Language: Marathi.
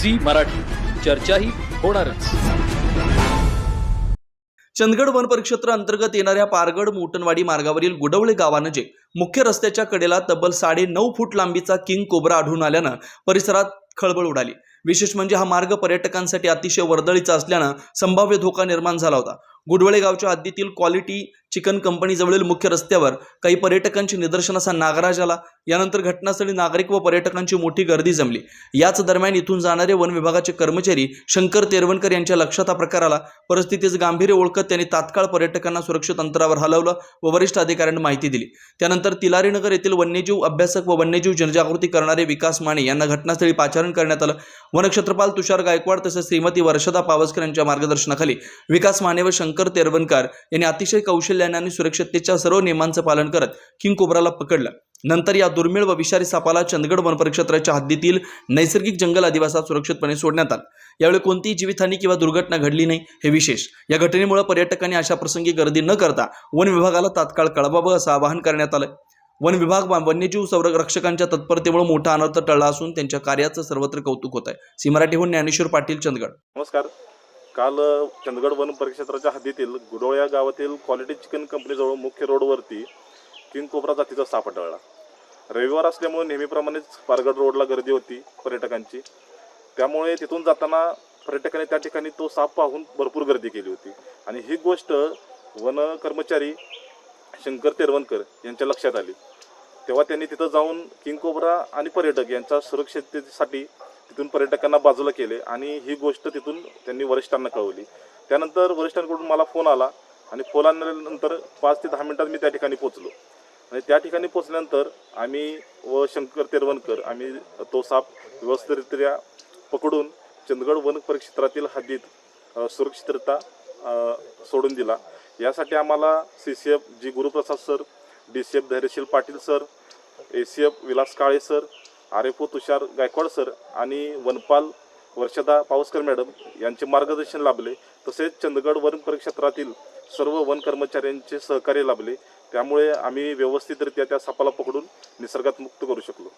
झी मराठी, चर्चाही होणारच। चंदगड वन परिक्षेत्र अंतर्गत येणाऱ्या पारगड मोटनवाडी मार्गावरील गुडवळे गावानजीक मुख्य रस्त्याच्या कडेला तब्बल 9.5 फूट लांबीचा किंग कोब्रा आढळून आल्यानं परिसरात खळबळ उडाली। विशेष म्हणजे हा मार्ग पर्यटकांसाठी अतिशय वर्दळीचा असल्यानं संभाव्य धोका निर्माण झाला होता। गुडवळे गावच्या हद्दीतील क्वालिटी चिकन कंपनी जवळील मुख्य रस्त्यावर काही पर्यटकांची निदर्शनास नागराज आला। यानंतर घटनास्थळी नागरिक व पर्यटकांची मोठी गर्दी जमली। याच दरम्यान इथून जाणारे वन विभागाचे कर्मचारी शंकर तेरवणकर यांच्या लक्षात हा प्रकार आला। परिस्थितीचे गांभीर्य ओळखत त्यांनी तात्काळ पर्यटकांना सुरक्षित अंतरावर हलवलं व वरिष्ठ अधिकाऱ्यांना माहिती दिली। त्यानंतर तिलारीनगर येथील वन्यजीव अभ्यासक व वन्यजीव जनजागृती करणारे विकास माने यांना घटनास्थळी पाचारण करण्यात आलं। वनक्षेत्रपाल तुषार गायकवाड तसेच श्रीमती वर्षदा पावसकर यांच्या मार्गदर्शनाखाली विकास माने व शंकर तेरवणकर यांनी अतिशय कौशल्याने आणि सुरक्षिततेच्या सर्व नियमांचे पालन करत किंग कोब्राला पकडलं। नंतर या दुर्मिळ व विषारी सापाला चंदगड वन परिक्षेत्राच्या हद्दीतील नैसर्गिक जंगल अधिवासात सुरक्षितपणे सोडण्यात आलं। यावेळी कोणतीही जीवितहानी किंवा दुर्घटना घडली नाही, हे विशेष। या घटनेमुळे पर्यटकांनी अशा प्रसंगी गर्दी न करता वन विभागाला तात्काळ कळवावं असं आवाहन करण्यात आलं। वन विभाग वन्यजीव संरक्षकांच्या तत्परतेमुळे मोठा अनर्थ टळला असून त्यांच्या कार्याचं सर्वत्र कौतुक होत आहे। सी मराठीहून ज्ञानेश्वर पाटील, चंदगड। नमस्कार। काल चंदगड वन परिक्षेत्राच्या हद्दीतील गुडवळ्या गावातील क्वालिटी चिकन कंपनीजवळ मुख्य रोडवरती किंग कोब्रा जातीचा साप आढळला। रविवार असल्यामुळे नेहमीप्रमाणेच पारगड रोडला गर्दी होती पर्यटकांची, त्यामुळे तिथून जाताना पर्यटकांनी त्या ठिकाणी तो साप पाहून भरपूर गर्दी केली होती आणि ही गोष्ट वन कर्मचारी शंकर तेरवणकर यांच्या लक्षात आली। तेव्हा त्यांनी तिथं जाऊन किंग कोब्रा आणि पर्यटक यांच्या सुरक्षिततेसाठी तिथून पर्यटकांना बाजूला केले आणि ही गोष्ट तिथून त्यांनी वरिष्ठांना कळवली। त्यानंतर वरिष्ठांकडून मला फोन आला आणि फोन आल्यानंतर 5 ते 10 मिनिटात मी त्या ठिकाणी पोहोचलो आणि त्या ठिकाणी पोहोचल्यानंतर आम्ही व शंकर तेरवणकर आम्ही तो साप व्यवस्थितरित्या पकडून चंदगड वन परिक्षेत्रातील हद्दीत सुरक्षितरित्या सोडून दिला। यासाठी आम्हाला CCF ji Guruprasad sir, DCF Dhairyasheel Patil sir, ACF Vilas Kale sir, RFO Tushar Gaikwad sir आणि वनपाल वर्षदा पावसकर मॅडम यांचे मार्गदर्शन लाभले। तसेच चंदगड वन परिक्षेत्रातील सर्व वन कर्मचाऱ्यांचे सहकार्य लाभले। त्यामुळे आम्ही व्यवस्थितरित्या त्या सापाला पकडून निसर्गात मुक्त करू शकलो।